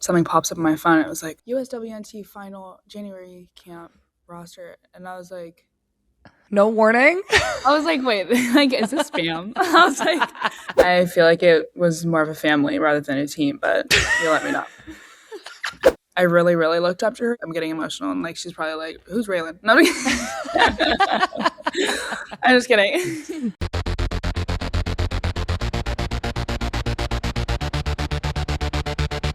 something pops up on my phone. It was like USWNT final January camp roster. And I was like, no warning. I was like, wait, like, is this spam? I was like, I feel like it was more of a family rather than a team, but you let me know. I really, really looked up to her. I'm getting emotional, and like she's probably like, "Who's Reilyn?" No, I'm just kidding.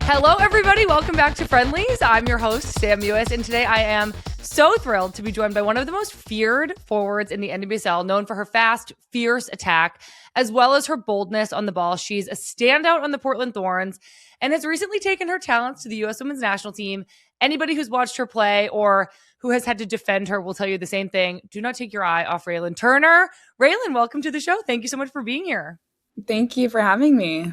Hello, everybody. Welcome back to Friendlies. I'm your host, Sam Mewis, and today I am so thrilled to be joined by one of the most feared forwards in the NWSL, known for her fast, fierce attack, as well as her boldness on the ball. She's a standout on the Portland Thorns and has recently taken her talents to the U.S. Women's National Team. Anybody who's watched her play or who has had to defend her will tell you the same thing. Do not take your eye off Reilyn Turner. Reilyn, welcome to the show. Thank you so much for being here. Thank you for having me.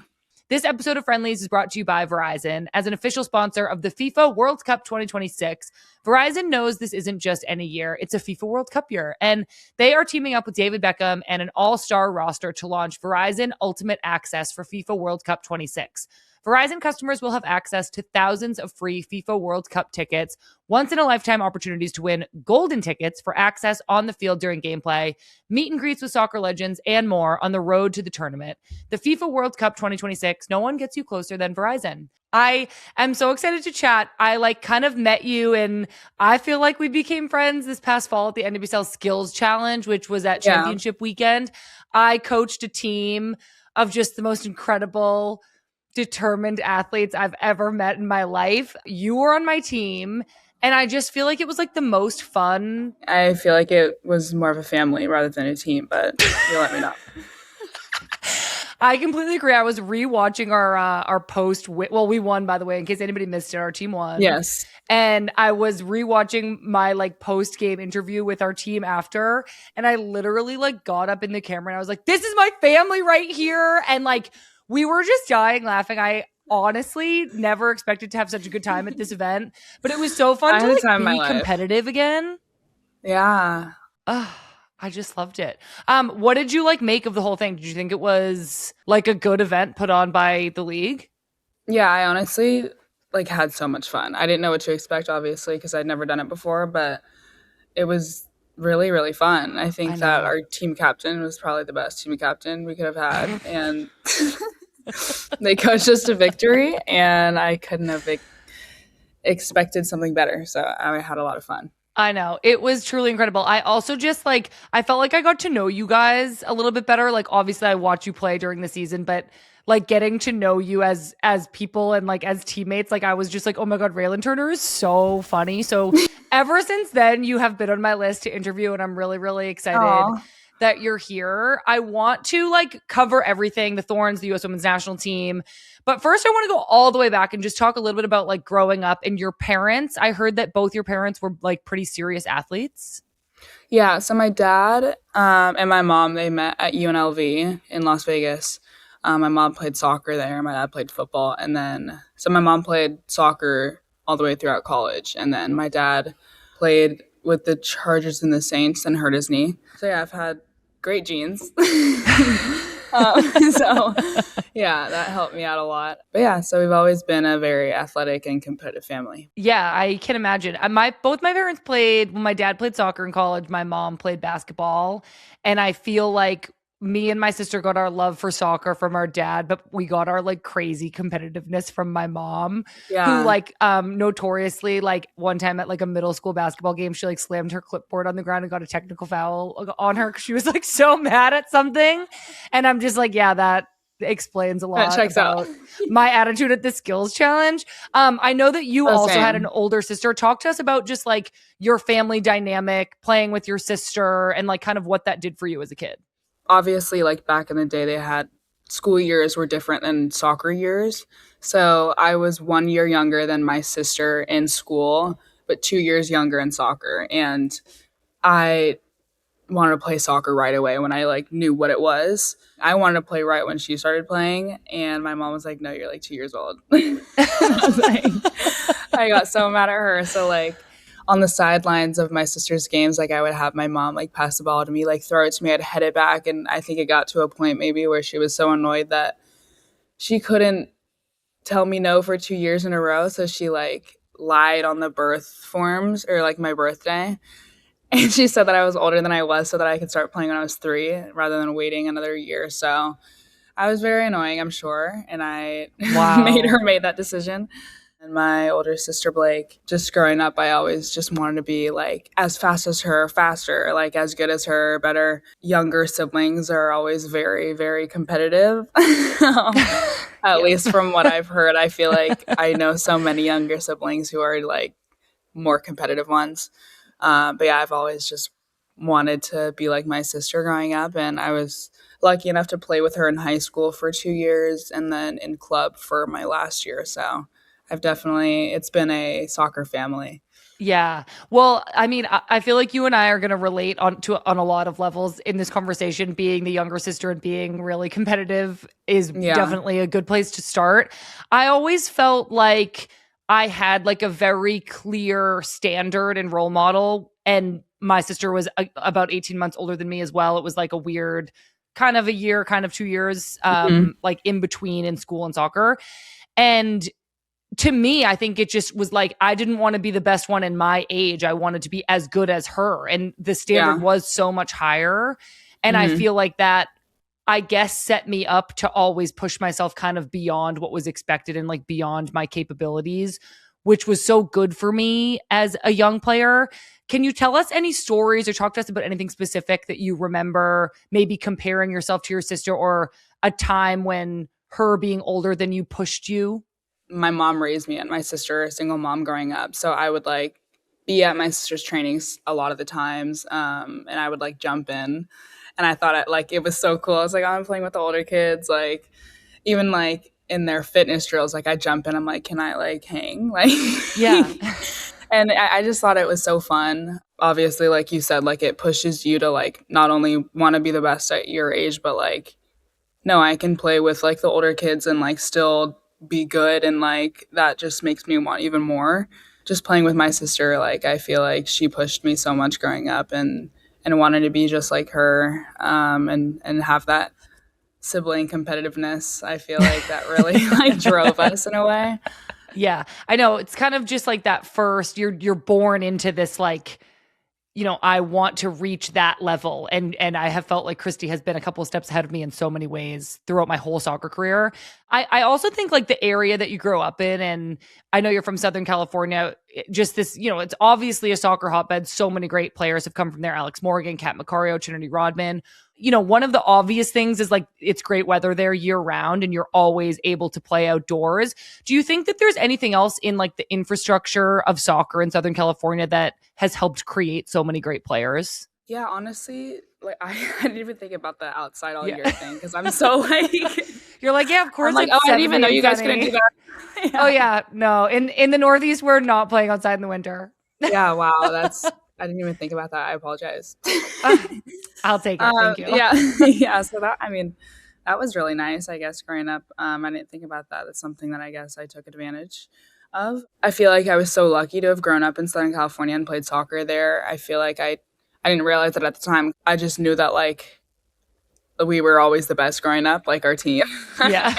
This episode of Friendlies is brought to you by Verizon. As an official sponsor of the FIFA World Cup 2026, Verizon knows this isn't just any year, it's a FIFA World Cup year. And they are teaming up with David Beckham and an all-star roster to launch Verizon Ultimate Access for FIFA World Cup 26. Verizon customers will have access to thousands of free FIFA World Cup tickets, once-in-a-lifetime opportunities to win golden tickets for access on the field during gameplay, meet and greets with soccer legends, and more on the road to the tournament. The FIFA World Cup 2026, no one gets you closer than Verizon. I am so excited to chat. I kind of met you, and I feel like we became friends this past fall at the NWSL Skills Challenge, which was at championship weekend. I coached a team of just the most incredible, determined athletes I've ever met in my life. You were on my team, and I just feel like it was like the most fun. I feel like it was more of a family rather than a team, but you let me know. I completely agree. I was rewatching our post. Well, we won, by the way, in case anybody missed it. Our team won. Yes. And I was rewatching my post game interview with our team after, and I literally got up in the camera and I was like, "This is my family right here," and we were just dying laughing. I honestly never expected to have such a good time at this event, but it was so fun to be competitive again. Yeah. I just loved it. What did you make of the whole thing? Did you think it was a good event put on by the league? Yeah, I honestly had so much fun. I didn't know what to expect, obviously, because I'd never done it before, but it was really, really fun. I think that our team captain was probably the best team captain we could have had, and they coached us to victory, and I couldn't have expected something better, so I had a lot of fun. I know. It was truly incredible. I also just I felt like I got to know you guys a little bit better. Obviously I watch you play during the season, but getting to know you as people and as teammates, I was just oh my God, Reilyn Turner is so funny. So ever since then, you have been on my list to interview, and I'm really, really excited that you're here. I want to cover everything, the Thorns, the U.S. Women's National Team. But first, I want to go all the way back and just talk a little bit about growing up and your parents. I heard that both your parents were pretty serious athletes. Yeah, so my dad and my mom, they met at UNLV in Las Vegas. My mom played soccer there. My dad played football. And then, so my mom played soccer all the way throughout college. And then my dad played with the Chargers and the Saints and hurt his knee. So yeah, I've had great genes. So yeah, that helped me out a lot. But yeah, so we've always been a very athletic and competitive family. Yeah, I can imagine. Both my parents played, when my dad played soccer in college, my mom played basketball. And I feel like me and my sister got our love for soccer from our dad, but we got our crazy competitiveness from my mom, who notoriously one time at a middle school basketball game, she slammed her clipboard on the ground and got a technical foul on her because she was so mad at something. And I'm just yeah, that explains a lot about my attitude at the Skills Challenge. I know that you also had an older sister. Talk to us about just your family dynamic, playing with your sister, and kind of what that did for you as a kid. Obviously, back in the day, they had school years were different than soccer years. So I was 1 year younger than my sister in school, but 2 years younger in soccer. And I wanted to play soccer right away when I knew what it was. I wanted to play right when she started playing. And my mom was like, no, you're 2 years old. I was I got so mad at her. So on the sidelines of my sister's games, I would have my mom pass the ball to me, throw it to me, I'd head it back. And I think it got to a point maybe where she was so annoyed that she couldn't tell me no for 2 years in a row. So she like lied on the birth forms or like my birthday. And she said that I was older than I was so that I could start playing when I was 3 rather than waiting another year. So I was very annoying, I'm sure. And I made Wow. her make that decision. And my older sister, Blake, just growing up, I always just wanted to be like as fast as her, faster, like as good as her, better. Younger siblings are always very, very competitive. At Yep. least from what I've heard, I feel like I know so many younger siblings who are like more competitive ones. But yeah, I've always just wanted to be like my sister growing up. And I was lucky enough to play with her in high school for 2 years and then in club for my last year. So it's been a soccer family. Yeah. Well, I mean, I feel like you and I are going to relate on a lot of levels in this conversation. Being the younger sister and being really competitive is Yeah. definitely a good place to start. I always felt like I had like a very clear standard and role model, and my sister was about 18 months older than me as well. It was like a weird kind of a year, kind of 2 years, Mhm. like in between in school and soccer. And to me, I think it just was like, I didn't want to be the best one in my age. I wanted to be as good as her. And the standard Yeah. was so much higher. And I Mhm. feel like that, I guess, set me up to always push myself kind of beyond what was expected and like beyond my capabilities, which was so good for me as a young player. Can you tell us any stories or talk to us about anything specific that you remember, maybe comparing yourself to your sister or a time when her being older than you pushed you? My mom raised me and my sister, a single mom growing up. So I would like be at my sister's trainings a lot of the times. And I would like jump in. And I thought it was so cool. I was like, oh, I'm playing with the older kids. Like even like in their fitness drills, like I jump in, I'm like, can I like hang? Like Yeah. and I just thought it was so fun. Obviously, like you said, like it pushes you to like not only want to be the best at your age, but like no, I can play with like the older kids and like still be good. And like that just makes me want even more. Just playing with my sister, like I feel like she pushed me so much growing up and wanted to be just like her, and have that sibling competitiveness. I feel like that really like drove us in a way. Yeah. I know it's kind of just like that first you're born into this like, I want to reach that level. And I have felt like Christy has been a couple of steps ahead of me in so many ways throughout my whole soccer career. I also think like the area that you grow up in, and I know you're from Southern California, just this, it's obviously a soccer hotbed. So many great players have come from there. Alex Morgan, Kat Macario, Trinity Rodman. One of the obvious things is like it's great weather there year round and you're always able to play outdoors. Do you think that there's anything else in like the infrastructure of soccer in Southern California that has helped create so many great players? Yeah, honestly, like I didn't even think about the outside all Yeah. year thing because I'm so like You're like, yeah, of I'm course like, oh, it's I didn't even 70 know and you guys couldn't sunny. do that. Oh Yeah. yeah, no. In the Northeast, we're not playing outside in the winter. Yeah, wow, I didn't even think about that. I apologize. Uh, I'll take it. Thank you. Yeah, yeah. So that was really nice. I guess growing up, I didn't think about that. That's something that I guess I took advantage of. I feel like I was so lucky to have grown up in Southern California and played soccer there. I feel like I didn't realize it at the time. I just knew that like we were always the best growing up, like our team. Yeah.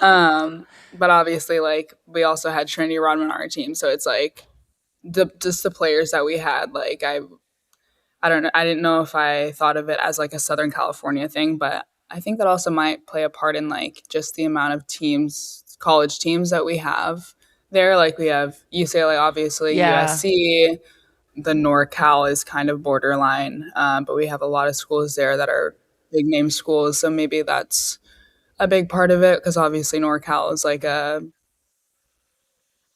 But obviously, like we also had Trinity Rodman on our team, so it's like the players that we had. Like I don't know. I didn't know if I thought of it as like a Southern California thing, but I think that also might play a part in like just the amount of teams, college teams that we have there. Like we have UCLA, obviously, Yeah. USC. The NorCal is kind of borderline, but we have a lot of schools there that are big name schools. So maybe that's a big part of it because obviously NorCal is like a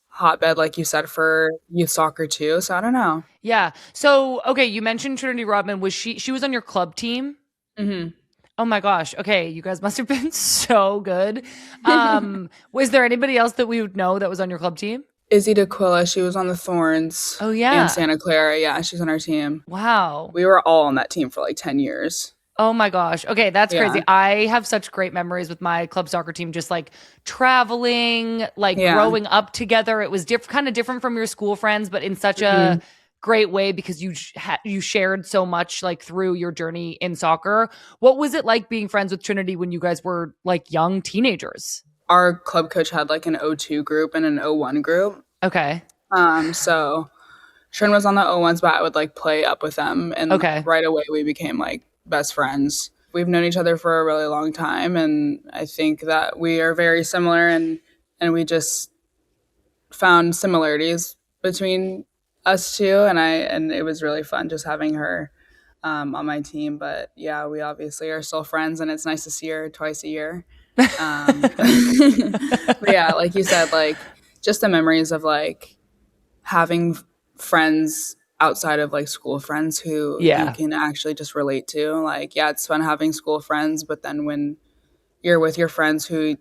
hotbed, like you said, for youth soccer too. So I don't know. Yeah. So, okay, you mentioned Trinity Rodman. Was she was on your club team? Hmm. Oh my gosh. Okay, you guys must have been so good. Was there anybody else that we would know that was on your club team? Izzy D'Aquila, she was on the Thorns Oh and yeah. Santa Clara. Yeah, she's on our team. Wow. We were all on that team for like 10 years. Oh my gosh. Okay, that's Yeah. crazy. I have such great memories with my club soccer team, just like traveling, like Yeah. growing up together. It was kind of different from your school friends, but in such a Hmm. great way because you shared so much like through your journey in soccer. What was it like being friends with Trinity when you guys were like young teenagers? our club coach had like an O2 group and an O1 group. Okay. So Trin was on the O1s, but I would like play up with them, and Okay. right away we became like best friends. We've known each other for a really long time, and I think that we are very similar, and we just found similarities between us two, and it was really fun just having her on my team. But yeah, we obviously are still friends, and it's nice to see her twice a year. But yeah, like you said, like just the memories of like having friends outside of like school friends who you can actually just relate to. Like, yeah, it's fun having school friends, but then when you're with your friends who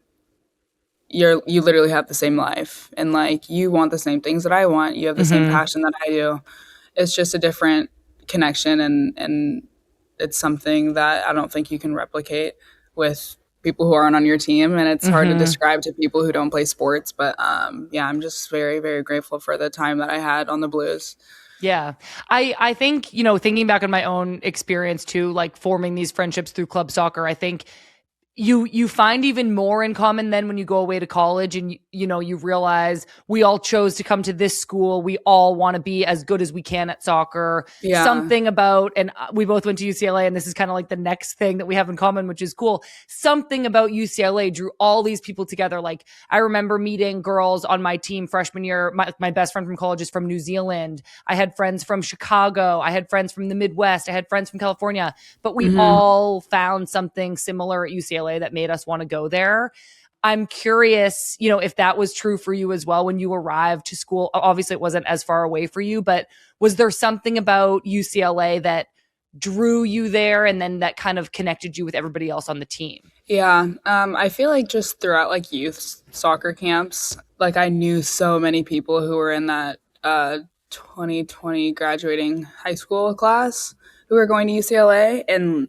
you literally have the same life, and like you want the same things that I want, you have the same passion that I do. It's just a different connection, and it's something that I don't think you can replicate with people who aren't on your team, and it's hard to describe to people who don't play sports. But yeah, I'm just very, very grateful for the time that I had on the Blues. Yeah. I think, you know, thinking back on my own experience too, like forming these friendships through club soccer, I think you find even more in common then when you go away to college, and you know, you realize we all chose to come to this school. We all want to be as good as we can at soccer. Yeah. Something about, and we both went to UCLA, and this is kind of like the next thing that we have in common, which is cool. Something about UCLA drew all these people together. Like, I remember meeting girls on my team freshman year. My best friend from college is from New Zealand. I had friends from Chicago. I had friends from the Midwest. I had friends from California, but we all found something similar at UCLA that made us want to go there. I'm curious, you know, if that was true for you as well when you arrived to school. Obviously, it wasn't as far away for you, but was there something about UCLA that drew you there, and then that kind of connected you with everybody else on the team? Yeah. I feel like just throughout like youth soccer camps, like I knew so many people who were in that 2020 graduating high school class who were going to UCLA, and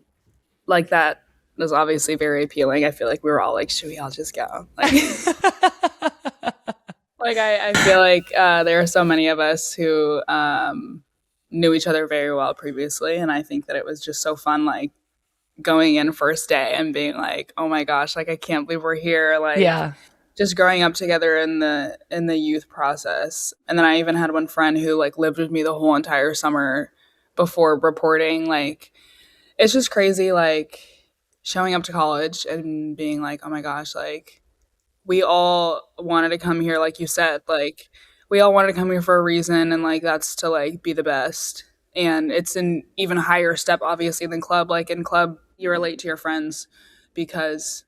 like that was obviously very appealing. I feel like we were all like, should we all just go? Like, like I feel like there are so many of us who knew each other very well previously, and I think that it was just so fun, like going in first day and being like, oh my gosh, like I can't believe we're here. Like, just growing up together in the youth process. And then I even had one friend who like lived with me the whole entire summer before reporting. Like, it's just crazy, like showing up to college and being like, oh my gosh, like we all wanted to come here, like you said, like we all wanted to come here for a reason, and like that's to like be the best. And it's an even higher step obviously than club. Like in club you relate to your friends because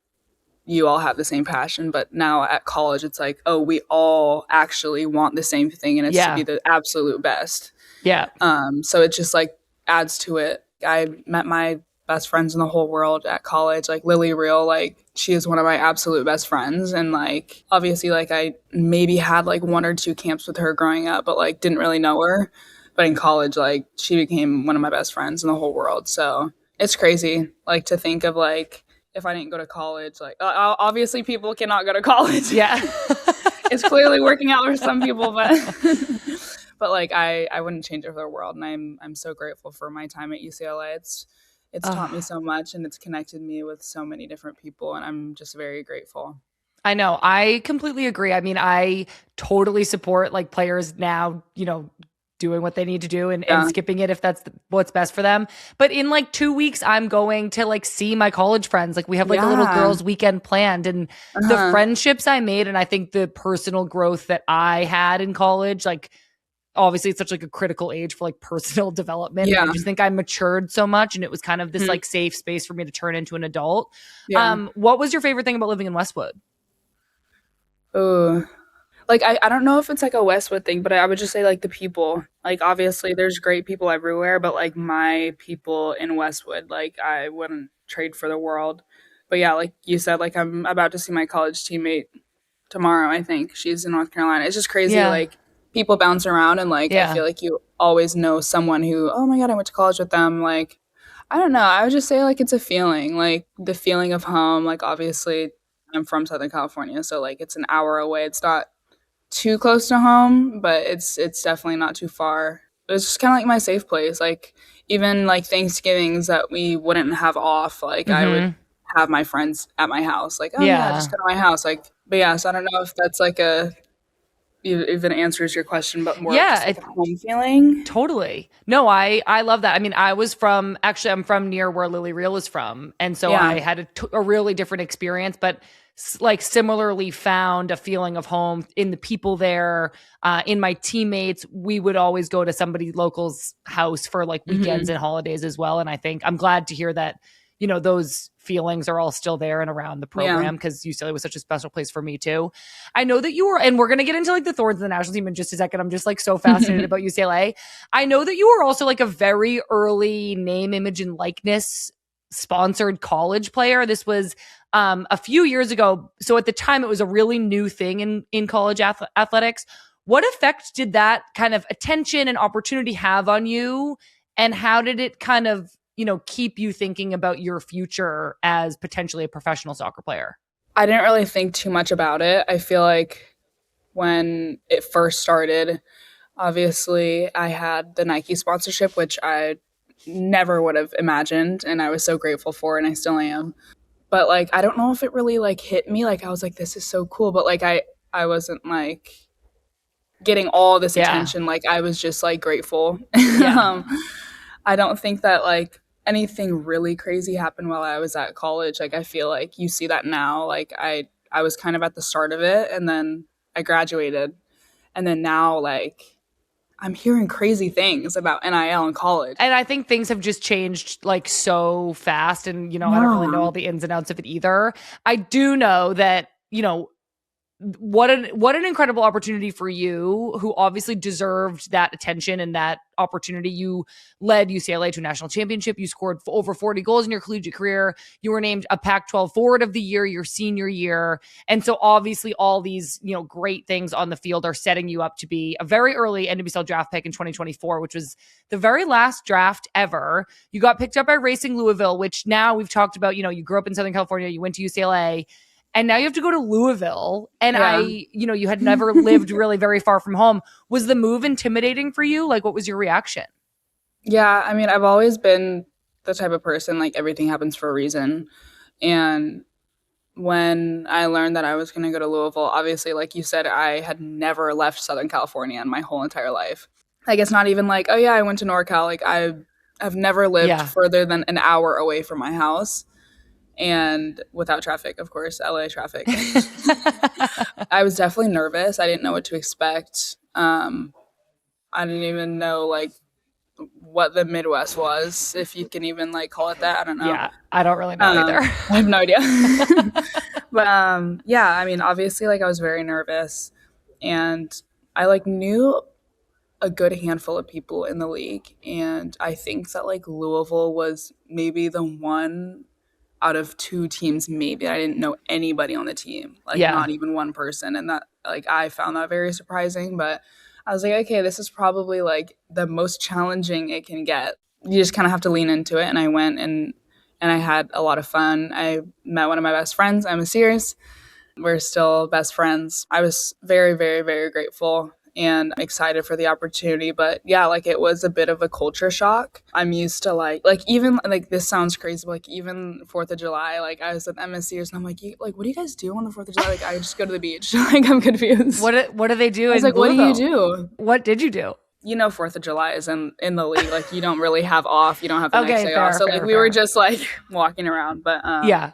you all have the same passion, but now at college it's like, oh, we all actually want the same thing, and it's to be the absolute best. So it just like adds to it. I met my best friends in the whole world at college, like Lily Real, like she is one of my absolute best friends, and like obviously like I maybe had like one or two camps with her growing up, but like didn't really know her. But in college, like she became one of my best friends in the whole world. So it's crazy, like to think of like if I didn't go to college, like obviously people cannot go to college. It's clearly working out for some people, but but like I wouldn't change it for the world, and I'm so grateful for my time at UCLA. It's taught me so much, and it's connected me with so many different people, and I'm just very grateful. I know. I completely agree. I mean, I totally support like players now, you know, doing what they need to do and skipping it if that's what's best for them. But in like 2 weeks, I'm going to like see my college friends. Like we have like a little girls weekend planned, and the friendships I made, and I think the personal growth that I had in college, like obviously it's such like a critical age for like personal development. I just think I matured so much, and it was kind of this like safe space for me to turn into an adult. What was your favorite thing about living in Westwood? Oh, like I don't know if it's like a Westwood thing, but I would just say like the people. Like obviously there's great people everywhere, but like my people in Westwood, like I wouldn't trade for the world. But yeah, like you said, like I'm about to see my college teammate tomorrow, I think. She's in North Carolina. It's just crazy, like people bounce around, and like I feel like you always know someone who, oh my god, I went to college with them. Like I don't know, I would just say like it's a feeling, like the feeling of home. Like obviously I'm from Southern California, so like it's an hour away. It's not too close to home, but it's definitely not too far. It's just kind of like my safe place. Like even like Thanksgivings that we wouldn't have off, like I would have my friends at my house. Like, oh yeah, just go to my house. Like But yeah, so I don't know if that's like even answers your question, but more of just Yeah, like a home feeling. totally. No, I love that. I mean, I'm from near where Lily Reel is from. And so Yeah. I had a really different experience, but like similarly found a feeling of home in the people there, in my teammates. We would always go to somebody local's house for like weekends Hmm. and holidays as well. And I think I'm glad to hear that, those feelings are all still there and around the Yeah. program, because UCLA was such a special place for me too. I know that you were, and we're going to get into like the Thorns of the national team in just a second. I'm just like so fascinated about UCLA. I know that you were also like a very early name, image, and likeness sponsored college player. This was a few years ago. So at the time, it was a really new thing in college athletics. What effect did that kind of attention and opportunity have on you? And how did it kind of, keep you thinking about your future as potentially a professional soccer player? I didn't really think too much about it. I feel like when it first started, obviously I had the Nike sponsorship, which I never would have imagined, and I was so grateful for, and I still am. But like I don't know if it really like hit me. Like I was like, this is so cool, but like I wasn't like getting all this Yeah. attention. Like I was just like grateful. Yeah. um, I don't think that like anything really crazy happened while I was at college. Like I feel like you see that now. Like I was kind of at the start of it, and then I graduated, and then now like I'm hearing crazy things about NIL in college. And I think things have just changed like so fast. And, I don't really know Yeah. all the ins and outs of it either. I do know that, what an incredible opportunity for you, who obviously deserved that attention and that opportunity. You led UCLA to a national championship. You scored over 40 goals in your collegiate career. You were named a Pac-12 Forward of the Year your senior year. And so obviously all these, great things on the field are setting you up to be a very early NWSL draft pick in 2024, which was the very last draft ever. You got picked up by Racing Louisville, which now we've talked about, you grew up in Southern California, you went to UCLA, and now you have to go to Louisville. And Yeah. you had never lived really very far from home. Was the move intimidating for you? Like, what was your reaction? Yeah, I mean, I've always been the type of person like everything happens for a reason. And when I learned that I was going to go to Louisville, obviously, like you said, I had never left Southern California in my whole entire life. I guess not even like, oh yeah, I went to NorCal. Like I've never lived Yeah. further than an hour away from my house, and without traffic, of course, LA traffic. I was definitely nervous. I didn't know what to expect. I didn't even know like what the Midwest was, if you can even like call it that. I don't know. Yeah, I don't really know either. I have no idea. But yeah, I mean, obviously, like I was very nervous, and I like knew a good handful of people in the league, and I think that like Louisville was maybe the one out of two teams maybe I didn't know anybody on the team, like Yeah. not even one person, and that like I found that very surprising. But I was like, okay, this is probably like the most challenging it can get. You just kind of have to lean into it, and I went and I had a lot of fun. I met one of my best friends, Emma Sears. We're still best friends. I was very, very, very grateful and excited for the opportunity. But yeah, like it was a bit of a culture shock. I'm used to like even like this sounds crazy, but like even 4th of July, like I was at Emma Sears and I'm like, like what do you guys do on the 4th of July? Like I just go to the beach. Like I'm confused. What do they do? I was in like, what do you Louisville? do? What did you do? 4th of July is in the league. Like you don't really have off. You don't have the next Okay, day fair, off. So fair, like we fair. were just like walking around. But Yeah.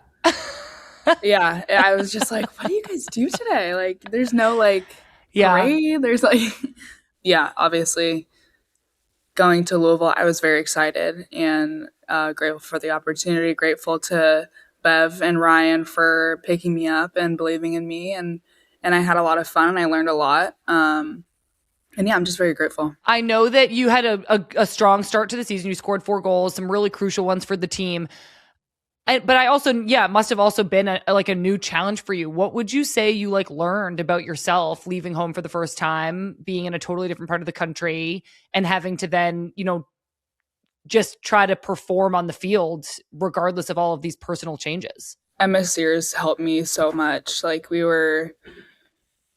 yeah, I was just like, what do you guys do today? Like there's no like Yeah. parade. There's like yeah, obviously going to Louisville, I was very excited and grateful for the opportunity. Grateful to Bev and Ryan for picking me up and believing in me, and I had a lot of fun and I learned a lot. And yeah, I'm just very grateful. I know that you had a strong start to the season. You scored 4 goals, some really crucial ones for the team. But I also, it must have also been a new challenge for you. What would you say you like learned about yourself leaving home for the first time, being in a totally different part of the country, and having to then, just try to perform on the field regardless of all of these personal changes? Emma Sears helped me so much. Like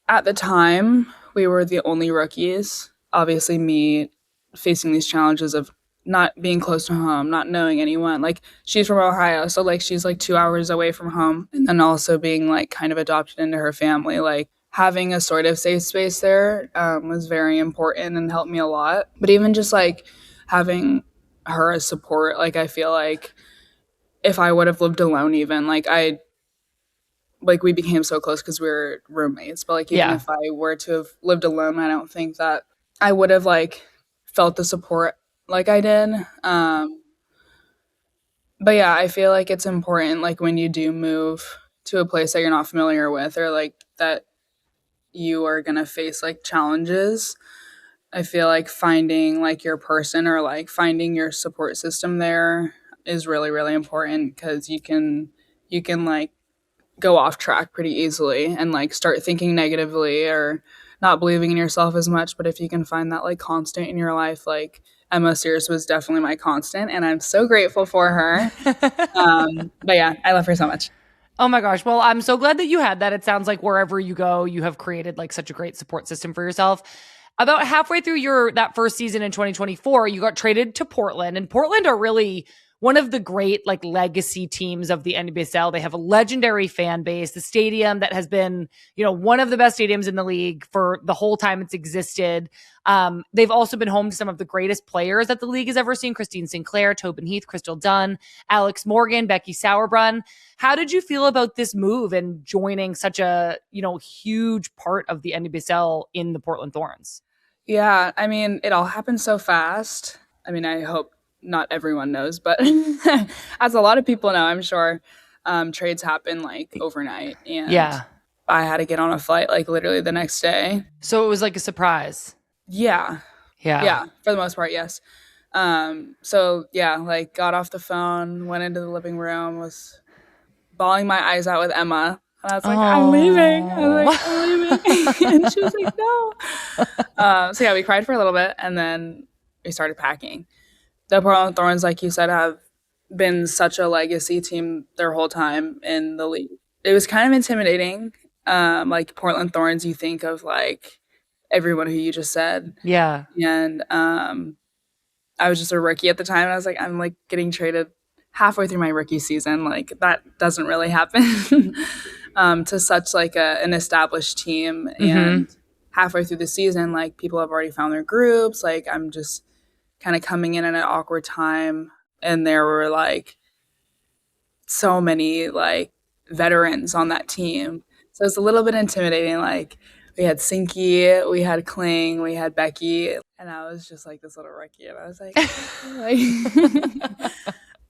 at the time, we were the only rookies. Obviously, me facing these challenges of not being close to home, not knowing anyone. Like she's from Ohio, so like she's like 2 hours away from home, and then also being like kind of adopted into her family. Like having a sort of safe space there was very important and helped me a lot. But even just like having her as support, like I feel like if I would have lived alone, even like we became so close because we were roommates. But like even Yeah. if I were to have lived alone, I don't think that I would have like felt the support like I did. But yeah, I feel like it's important like when you do move to a place that you're not familiar with or like that you are gonna face like challenges. I feel like finding like your person or like finding your support system there is really really important because you can like go off track pretty easily and like start thinking negatively or not believing in yourself as much. But if you can find that like constant in your life, like Emma Sears was definitely my constant, and I'm so grateful for her. But yeah, I love her so much. Oh my gosh. Well, I'm so glad that you had that. It sounds like wherever you go, you have created like such a great support system for yourself. About halfway through that first season in 2024, you got traded to Portland, and Portland are really one of the great like legacy teams of the NWSL. They have a legendary fan base, the stadium that has been, one of the best stadiums in the league for the whole time it's existed. They've also been home to some of the greatest players that the league has ever seen: Christine Sinclair, Tobin Heath, Crystal Dunn, Alex Morgan, Becky Sauerbrunn. How did you feel about this move and joining such a, huge part of the NWSL in the Portland Thorns? Yeah, I mean, it all happened so fast. I mean, I hope not everyone knows, but as a lot of people know, I'm sure trades happen like overnight, and Yeah. I had to get on a flight like literally the next day. So it was like a surprise. Yeah, Yeah. yeah, for the most part, yes. So yeah, like got off the phone, went into the living room, was bawling my eyes out with Emma. And I was like, I'm leaving. I was like, I'm leaving. And she was like, no. So yeah, we cried for a little bit and then we started packing. The Portland Thorns, like you said, have been such a legacy team their whole time in the league. It was kind of intimidating. Like Portland Thorns, you think of like everyone who you just said. Yeah. And I was just a rookie at the time. And I was like, I'm like getting traded halfway through my rookie season. Like that doesn't really happen to such like an established team. And halfway through the season, like people have already found their groups. Like I'm just kind of coming in at an awkward time. And there were like so many like veterans on that team. So it's a little bit intimidating. Like we had Sinky, we had Kling, we had Becky, and I was just like this little rookie. And I was like,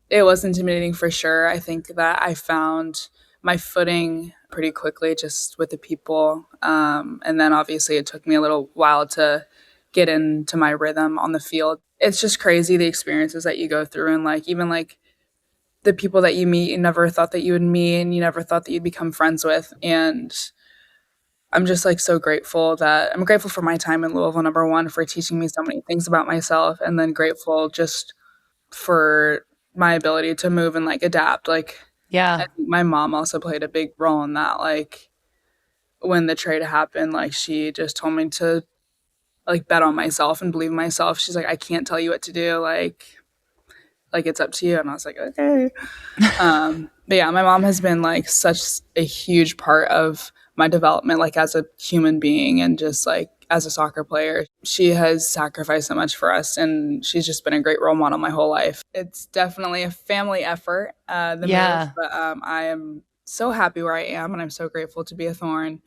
it was intimidating for sure. I think that I found my footing pretty quickly just with the people. And then obviously it took me a little while to get into my rhythm on the field. It's just crazy the experiences that you go through and like even like the people that you meet you never thought that you would meet and you never thought that you'd become friends with. And I'm just like so grateful that I'm grateful for my time in Louisville, number one, for teaching me so many things about myself, and then grateful just for my ability to move and like adapt. Like Yeah. I think my mom also played a big role in that. Like when the trade happened, like she just told me to like bet on myself and believe in myself. She's like, I can't tell you what to do. Like it's up to you. And I was like, okay. But yeah, my mom has been like such a huge part of my development, like as a human being and just like as a soccer player. She has sacrificed so much for us, and she's just been a great role model my whole life. It's definitely a family effort, the move, but I am so happy where I am, and I'm so grateful to be a Thorn.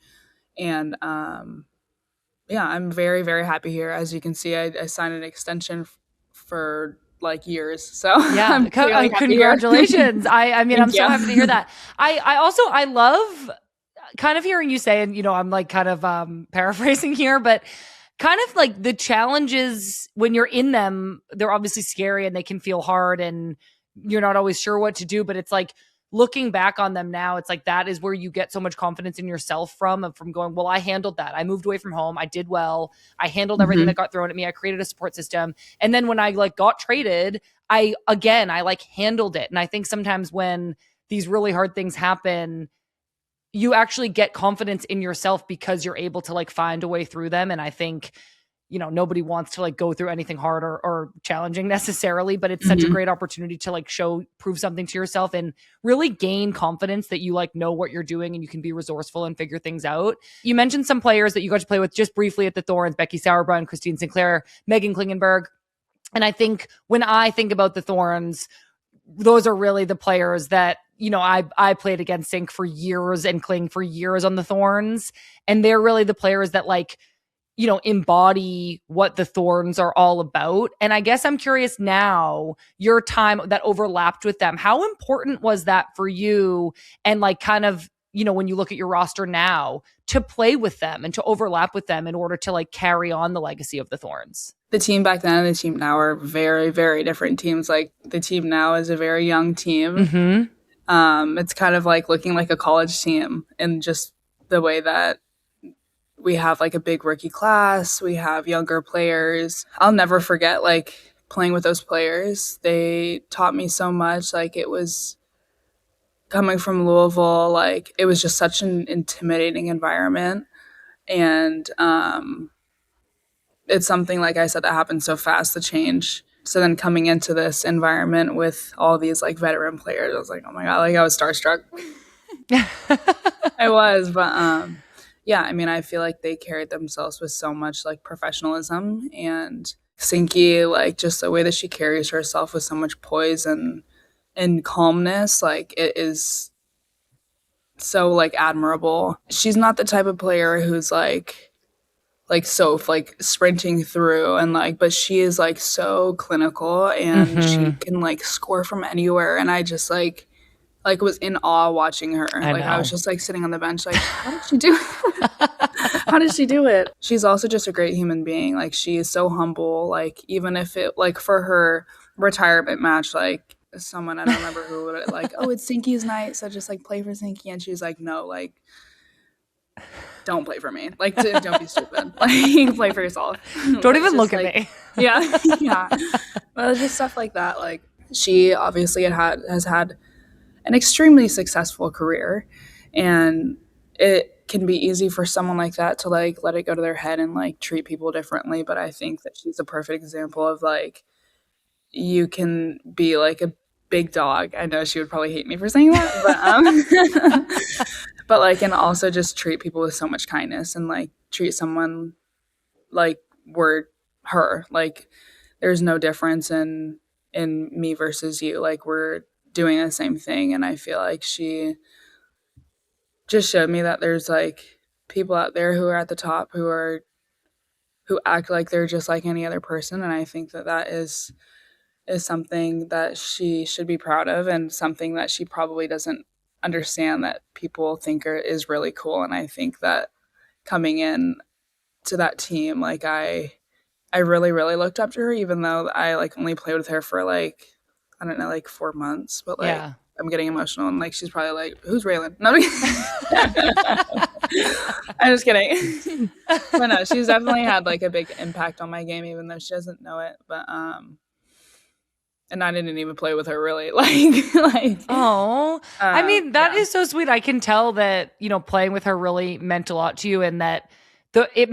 And yeah, I'm very, very happy here. As you can see, I signed an extension for like years. So yeah, I'm really congratulations. I mean, I'm so happy to hear that. I love kind of hearing you say, and I'm like kind of paraphrasing here, but kind of like the challenges when you're in them, they're obviously scary and they can feel hard and you're not always sure what to do, but it's like looking back on them now, it's like that is where you get so much confidence in yourself from going, well, I handled that. I moved away from home. I did well. I handled everything that got thrown at me. I created a support system. And then when I like got traded, I like handled it. And I think sometimes when these really hard things happen, you actually get confidence in yourself because you're able to like find a way through them. And I think, nobody wants to like go through anything hard or challenging necessarily, but it's such a great opportunity to like prove something to yourself and really gain confidence that you like know what you're doing and you can be resourceful and figure things out. You mentioned some players that you got to play with just briefly at the Thorns: Becky Sauerbrunn, Christine Sinclair, Megan Klingenberg. And I think when I think about the Thorns, those are really the players that, I played against Sink for years and Kling for years on the Thorns. And they're really the players that like, embody what the Thorns are all about. And I guess I'm curious now, your time that overlapped with them, how important was that for you? And like kind of, when you look at your roster now, to play with them and to overlap with them in order to like carry on the legacy of the Thorns? The team back then and the team now are very, very different teams. Like the team now is a very young team. It's kind of like looking like a college team in just the way that we have like a big rookie class. We have younger players. I'll never forget like playing with those players. They taught me so much. Like it was coming from Louisville, like it was just such an intimidating environment. And it's something, like I said, that happened so fast, the change. So then coming into this environment with all these like veteran players, I was like, oh my God, like I was starstruck. I was, but yeah, I mean, I feel like they carried themselves with so much like professionalism, and Sinky, like just the way that she carries herself with so much poise and calmness, like it is so like admirable. She's not the type of player who's like so like sprinting through and like, but she is like so clinical and she can like score from anywhere. And I just like was in awe watching her. I was just like sitting on the bench, like, how did she do it? How did she do it? She's also just a great human being. Like she is so humble. Like even if it like for her retirement match, like someone, I don't remember who would like, oh, it's Sinky's night, so just like play for Sinky. And she's like, no, like don't play for me. Like don't be stupid. Like play for yourself. Don't even look at me. Yeah. Yeah. Well, it's just stuff like that. Like she obviously has had an extremely successful career, and it can be easy for someone like that to like let it go to their head and like treat people differently. But I think that she's a perfect example of like you can be like a big dog. I know she would probably hate me for saying that, but but like, and also just treat people with so much kindness and like treat someone like we're her. Like there's no difference in me versus you. Like we're doing the same thing. And I feel like she just showed me that there's like people out there who are at the top who act like they're just like any other person. And I think that is something that she should be proud of, and something that she probably doesn't understand that people think is really cool. And I think that coming in to that team, like I really, really looked up to her, even though I like only played with her for like, I don't know, like 4 months, but like yeah. I'm getting emotional, and like she's probably like, who's Reilyn? No, I'm just kidding. But no, she's definitely had like a big impact on my game, even though she doesn't know it. But and I didn't even play with her really. Oh, I mean, that is so sweet. I can tell that, playing with her really meant a lot to you, and that it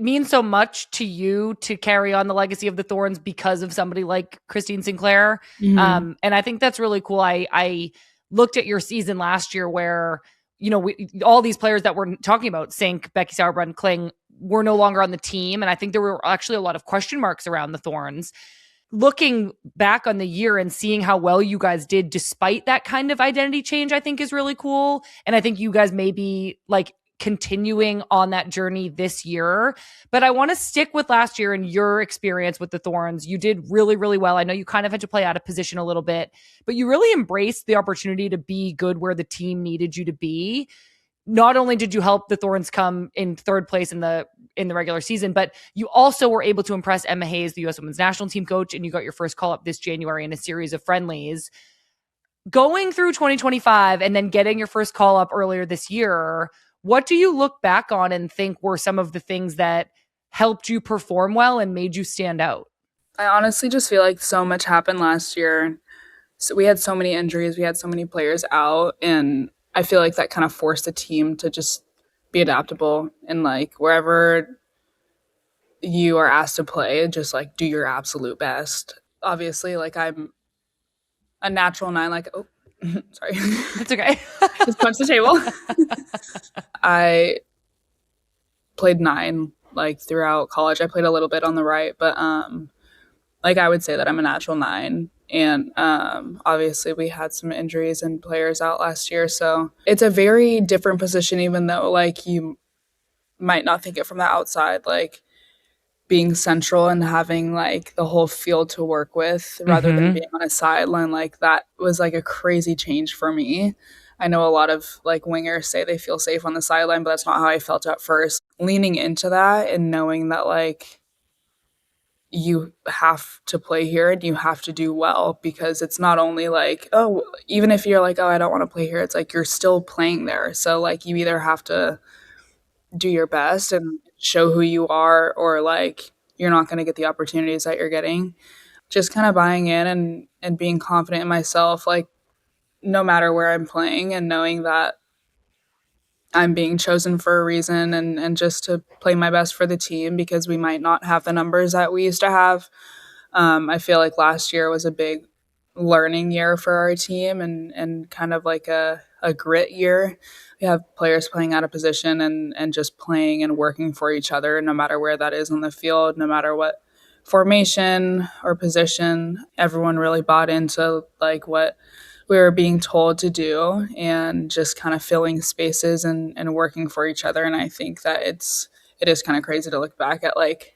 means so much to you to carry on the legacy of the Thorns because of somebody like Christine Sinclair. And I think that's really cool. I looked at your season last year where, all these players that we're talking about, Sink, Becky Sauerbrunn, Kling, were no longer on the team. And I think there were actually a lot of question marks around the Thorns. Looking back on the year and seeing how well you guys did despite that kind of identity change, I think is really cool. And I think you guys may be like continuing on that journey this year. But I want to stick with last year and your experience with the Thorns. You did really, really well. I know you kind of had to play out of position a little bit, but you really embraced the opportunity to be good where the team needed you to be. Not only did you help the Thorns come in third place in the regular season, but you also were able to impress Emma Hayes, the U.S. Women's National Team coach, and you got your first call up this January in a series of friendlies. Going through 2025 and then getting your first call up earlier this year, what do you look back on and think were some of the things that helped you perform well and made you stand out? I honestly just feel like so much happened last year. So we had so many injuries, we had so many players out, and I feel like that kind of forced the team to just be adaptable and like wherever you are asked to play, just like do your absolute best. Obviously, like I'm a natural 9, like, oh, sorry. It's okay. Just punch the table. I played 9 like throughout college. I played a little bit on the right, but like I would say that I'm a natural 9. And obviously we had some injuries and players out last year, so it's a very different position, even though like you might not think it from the outside, like being central and having like the whole field to work with rather than being on a sideline. Like that was like a crazy change for me. I know a lot of like wingers say they feel safe on the sideline, but that's not how I felt at first. Leaning into that and knowing that like you have to play here and you have to do well, because it's not only like, oh, even if you're like, oh, I don't want to play here, it's like you're still playing there. So like you either have to do your best and show who you are, or like you're not going to get the opportunities that you're getting. Just kind of buying in and being confident in myself, like no matter where I'm playing, and knowing that I'm being chosen for a reason, and just to play my best for the team, because we might not have the numbers that we used to have. I feel like last year was a big learning year for our team, and kind of like a grit year. We have players playing out of position and just playing and working for each other, no matter where that is on the field, no matter what formation or position. Everyone really bought into like what we were being told to do, and just kind of filling spaces and working for each other. And I think that it is kind of crazy to look back at like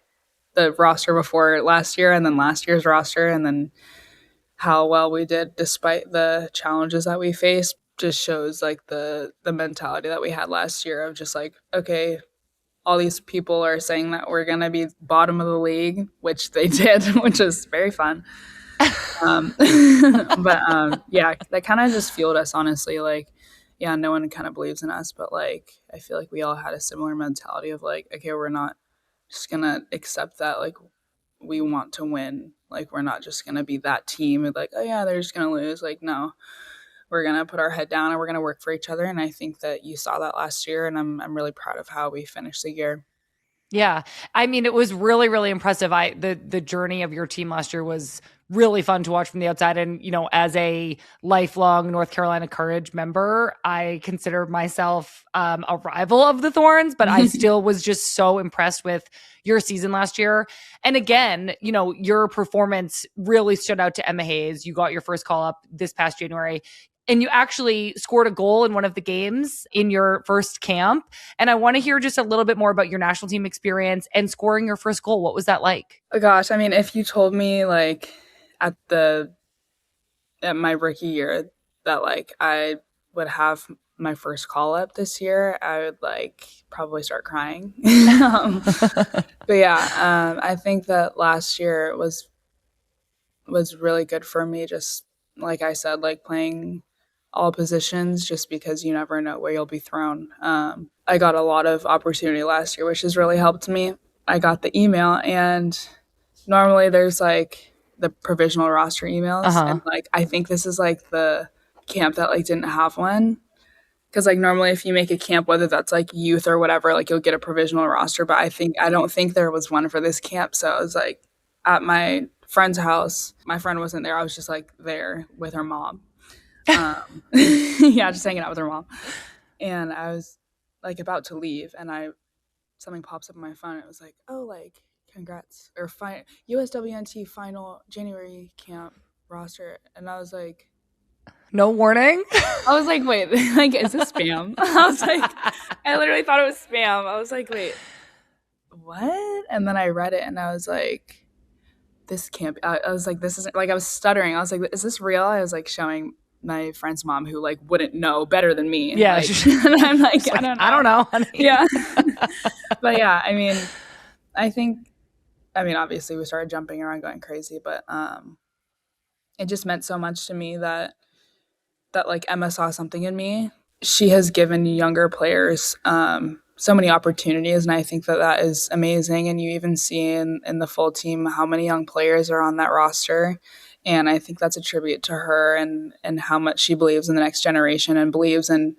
the roster before last year and then last year's roster, and then how well we did despite the challenges that we faced. Just shows like the mentality that we had last year of just like, okay, all these people are saying that we're going to be bottom of the league, which they did, which is very fun. Yeah, that kind of just fueled us, honestly. Like, yeah, no one kind of believes in us, but like I feel like we all had a similar mentality of like, okay, we're not just gonna accept that like we want to win. Like we're not just gonna be that team of like, oh yeah, they're just gonna lose. Like no, we're gonna put our head down and we're gonna work for each other. And I think that you saw that last year, and I'm really proud of how we finished the year. Yeah. I mean, it was really, really impressive. The journey of your team last year was really fun to watch from the outside. And, you know, as a lifelong North Carolina Courage member, I consider myself a rival of the Thorns, but I still was just so impressed with your season last year. And again, you know, your performance really stood out to Emma Hayes. You got your first call up this past January. And you actually scored a goal in one of the games in your first camp. And I want to hear just a little bit more about your national team experience and scoring your first goal. What was that like? Oh gosh, I mean, if you told me like at my rookie year that like I would have my first call up this year, I would like probably start crying. But yeah, I think that last year was really good for me. Just like I said, like playing all positions, just because you never know where you'll be thrown. I got a lot of opportunity last year, which has really helped me. I got the email, and normally there's like the provisional roster emails, and like I think this is like the camp that like didn't have one, because like normally if you make a camp, whether that's like youth or whatever, like you'll get a provisional roster. But I don't think there was one for this camp. So I was like at my friend's house. My friend wasn't there. I was just like there with her mom. Yeah, just hanging out with her mom. And I was like about to leave, and something pops up on my phone. It was like, oh, like congrats, or USWNT final January camp roster. And I was like, no warning. I was like, wait, like, is this spam? I was like, I literally thought it was spam. I was like, wait, what? And then I read it, and I was like, this can't be. I was like, this isn't, like, I was stuttering. I was like, is this real? I was like showing my friend's mom, who like wouldn't know better than me. Yeah. Like, and I'm like, I don't know. Honey. Yeah. But yeah, I mean, obviously we started jumping around going crazy, but it just meant so much to me that like Emma saw something in me. She has given younger players so many opportunities, and I think that is amazing. And you even see in the full team how many young players are on that roster. And I think that's a tribute to her, and how much she believes in the next generation, and believes in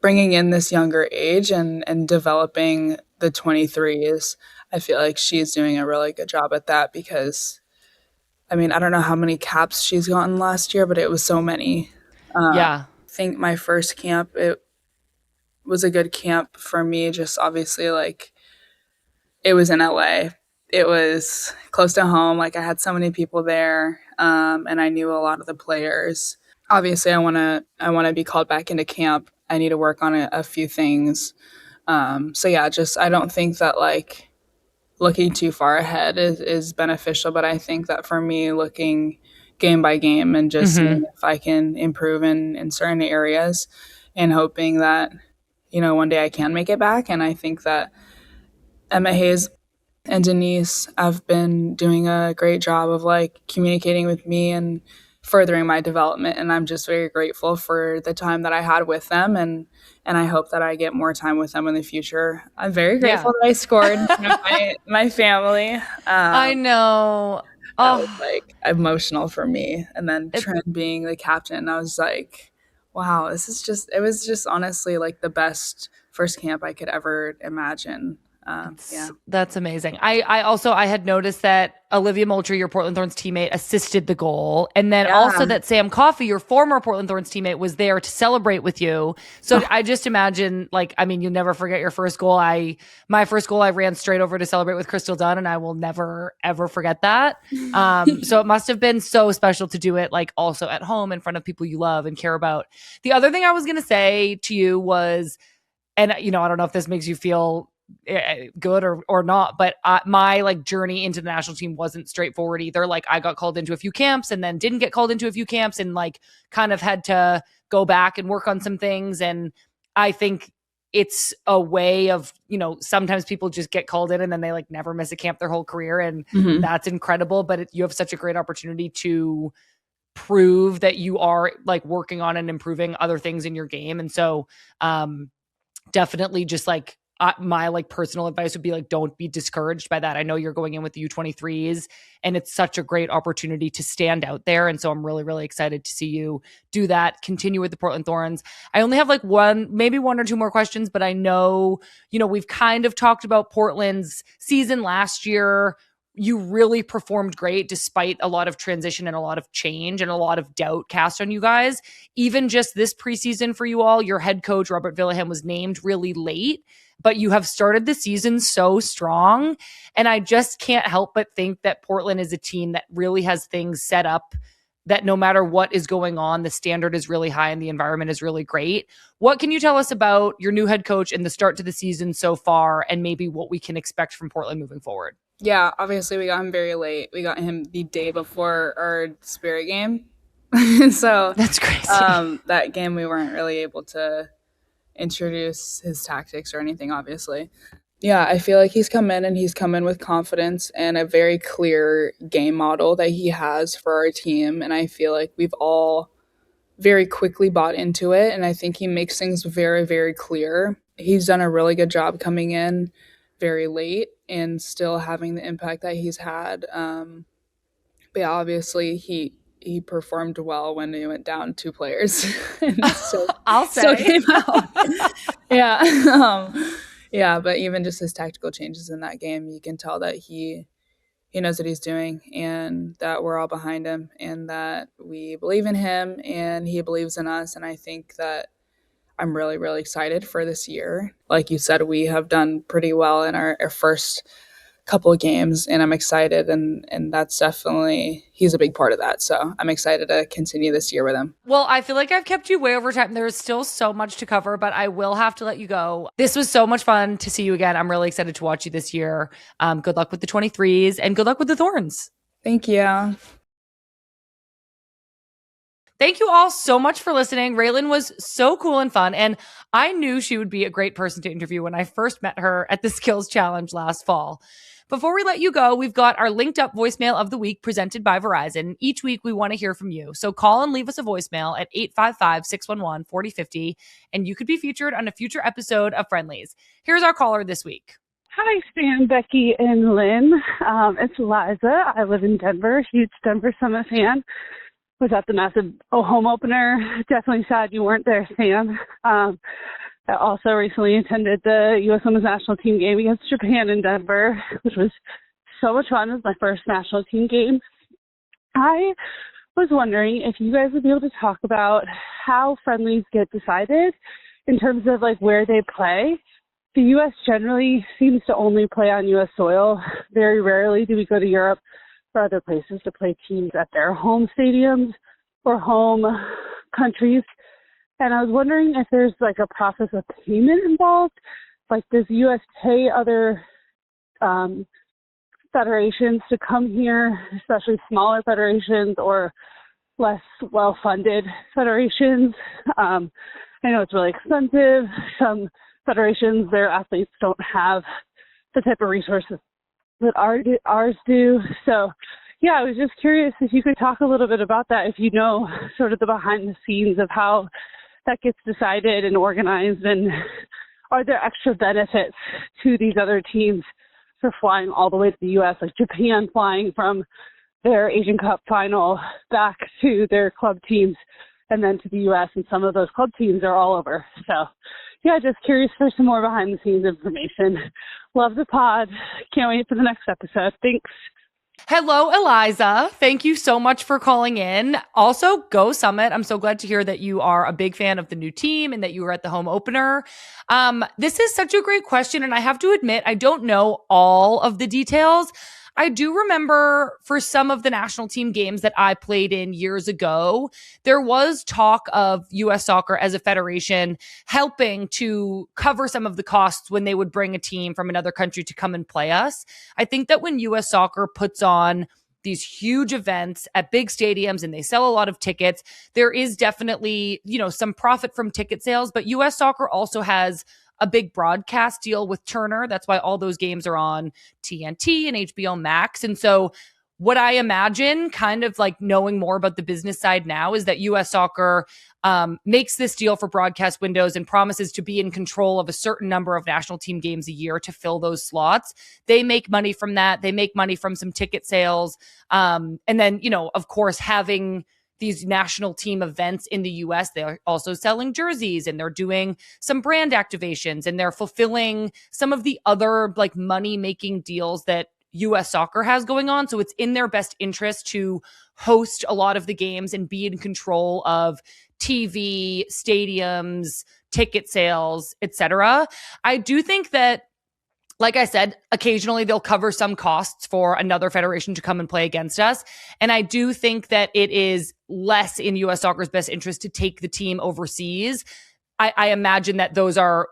bringing in this younger age and developing the 23s. I feel like she's doing a really good job at that because, I mean, I don't know how many caps she's gotten last year, but it was so many. Yeah. I think my first camp, it was a good camp for me, just obviously like it was in LA. It was close to home. Like I had so many people there, and I knew a lot of the players. Obviously, I wanna be called back into camp. I need to work on a few things. So yeah, just I don't think that like looking too far ahead is beneficial, but I think that for me, looking game by game and just seeing if I can improve in certain areas, and hoping that one day I can make it back. And I think that Emma Hayes and Denise have been doing a great job of like communicating with me and furthering my development, and I'm just very grateful for the time that I had with them, and I hope that I get more time with them in the future. I'm very grateful that I scored in front of my family. I know. That was like emotional for me. And then Trin being the captain, I was like, wow, it was just honestly like the best first camp I could ever imagine. Yeah. That's amazing. I had noticed that Olivia Moultrie, your Portland Thorns teammate, assisted the goal. And then also that Sam Coffey, your former Portland Thorns teammate, was there to celebrate with you. So I just imagine, like, I mean, you'll never forget your first goal. My first goal, I ran straight over to celebrate with Crystal Dunn, and I will never, ever forget that. So it must have been so special to do it, like, also at home in front of people you love and care about. The other thing I was going to say to you was, and, I don't know if this makes you feel good or not, but my like journey into the national team wasn't straightforward either. Like I got called into a few camps and then didn't get called into a few camps, and like kind of had to go back and work on some things. And I think it's a way of, sometimes people just get called in and then they like never miss a camp their whole career, and that's incredible. But you have such a great opportunity to prove that you are like working on and improving other things in your game. And so definitely just like my like personal advice would be like, don't be discouraged by that. I know you're going in with the U23s, and it's such a great opportunity to stand out there. And so I'm really, really excited to see you do that. Continue with the Portland Thorns. I only have like maybe one or two more questions, but I know, we've kind of talked about Portland's season last year. You really performed great despite a lot of transition and a lot of change and a lot of doubt cast on you guys. Even just this preseason for you all, your head coach, Robert Villahan, was named really late, but you have started the season so strong. And I just can't help but think that Portland is a team that really has things set up that no matter what is going on, the standard is really high and the environment is really great. What can you tell us about your new head coach and the start to the season so far, and maybe what we can expect from Portland moving forward? Yeah, obviously we got him very late. We got him the day before our Spirit game. So that's crazy. That game we weren't really able to introduce his tactics or anything, obviously. Yeah, I feel like he's come in with confidence and a very clear game model that he has for our team. And I feel like we've all very quickly bought into it. And I think he makes things very, very clear. He's done a really good job coming in very late and still having the impact that he's had. But yeah, obviously he performed well when he went down 2 players. So, I'll say. So came out. Yeah. Yeah, but even just his tactical changes in that game, you can tell that he knows what he's doing, and that we're all behind him, and that we believe in him and he believes in us. And I think that I'm really, really excited for this year. Like you said, we have done pretty well in our first couple of games, and I'm excited, and that's definitely, he's a big part of that. So I'm excited to continue this year with him. Well, I feel like I've kept you way over time. There's still so much to cover, but I will have to let you go. This was so much fun to see you again. I'm really excited to watch you this year. Good luck with the 23s and good luck with the Thorns. Thank you. Thank you all so much for listening. Reilyn was so cool and fun, and I knew she would be a great person to interview when I first met her at the Skills Challenge last fall. Before we let you go, we've got our linked up voicemail of the week presented by Verizon. Each week, we want to hear from you. So call and leave us a voicemail at 855-611-4050, and you could be featured on a future episode of Friendlies. Here's our caller this week. Hi, Sam, Becky, and Lynn. It's Liza. I live in Denver, huge Denver Summit fan. Was at the massive home opener. Definitely sad you weren't there, Sam. I also recently attended the U.S. Women's National Team game against Japan in Denver, which was so much fun. It was my first national team game. I was wondering if you guys would be able to talk about how friendlies get decided in terms of like where they play. The U.S. generally seems to only play on U.S. soil. Very rarely do we go to Europe or other places to play teams at their home stadiums or home countries. And I was wondering if there's like a process of payment involved. Like, does the U.S. pay other federations to come here, especially smaller federations or less well-funded federations? I know it's really expensive. Some federations, their athletes don't have the type of resources that ours do. So, yeah, I was just curious if you could talk a little bit about that, if you know sort of the behind the scenes of how that gets decided and organized, and are there extra benefits to these other teams for flying all the way to the U.S., like Japan flying from their Asian Cup final back to their club teams and then to the U.S., and some of those club teams are all over. So, yeah, just curious for some more behind-the-scenes information. Love the pod. Can't wait for the next episode. Thanks. Hello, Eliza. Thank you so much for calling in. Also, go Summit. I'm so glad to hear that you are a big fan of the new team and that you were at the home opener. This is such a great question, and I have to admit, I don't know all of the details. I do remember for some of the national team games that I played in years ago, there was talk of U.S. Soccer as a federation helping to cover some of the costs when they would bring a team from another country to come and play us. I think that when U.S. Soccer puts on these huge events at big stadiums and they sell a lot of tickets, there is definitely, some profit from ticket sales, but U.S. Soccer also has a big broadcast deal with Turner. That's why all those games are on TNT and HBO Max. And so what I imagine, kind of like knowing more about the business side now, is that U.S. Soccer makes this deal for broadcast windows and promises to be in control of a certain number of national team games a year to fill those slots. They make money from that. They make money from some ticket sales. And then, of course, having these national team events in the US, they're also selling jerseys and they're doing some brand activations and they're fulfilling some of the other like money making deals that US Soccer has going on. So it's in their best interest to host a lot of the games and be in control of TV, stadiums, ticket sales, etc. I do think that, like I said, occasionally they'll cover some costs for another federation to come and play against us. And I do think that it is less in U.S. Soccer's best interest to take the team overseas. I imagine that those are,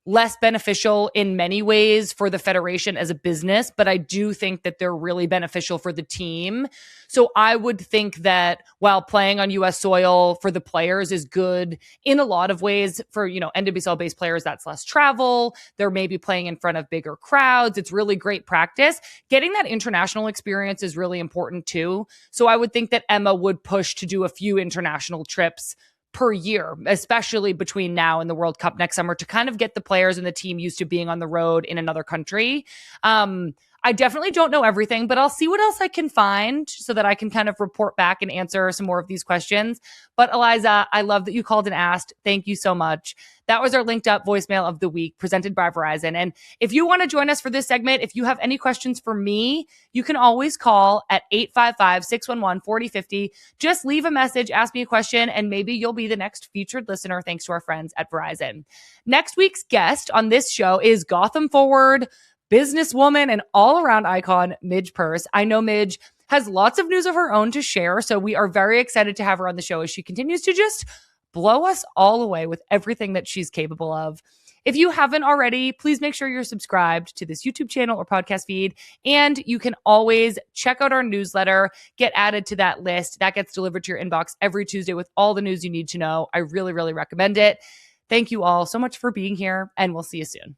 less beneficial in many ways for the federation as a business, but I do think that they're really beneficial for the team. So I would think that while playing on US soil for the players is good in a lot of ways, for, NWSL based players, that's less travel. They're maybe playing in front of bigger crowds. It's really great practice. Getting that international experience is really important too. So I would think that Emma would push to do a few international trips per year, especially between now and the World Cup next summer, to kind of get the players and the team used to being on the road in another country. I definitely don't know everything, but I'll see what else I can find so that I can kind of report back and answer some more of these questions. But Eliza, I love that you called and asked. Thank you so much. That was our linked up voicemail of the week presented by Verizon. And if you want to join us for this segment, if you have any questions for me, you can always call at 855-611-4050. Just leave a message, ask me a question, and maybe you'll be the next featured listener thanks to our friends at Verizon. Next week's guest on this show is Gotham forward, businesswoman, and all-around icon, Midge Purse. I know Midge has lots of news of her own to share, so we are very excited to have her on the show as she continues to just blow us all away with everything that she's capable of. If you haven't already, please make sure you're subscribed to this YouTube channel or podcast feed, and you can always check out our newsletter, get added to that list. That gets delivered to your inbox every Tuesday with all the news you need to know. I really, really recommend it. Thank you all so much for being here, and we'll see you soon.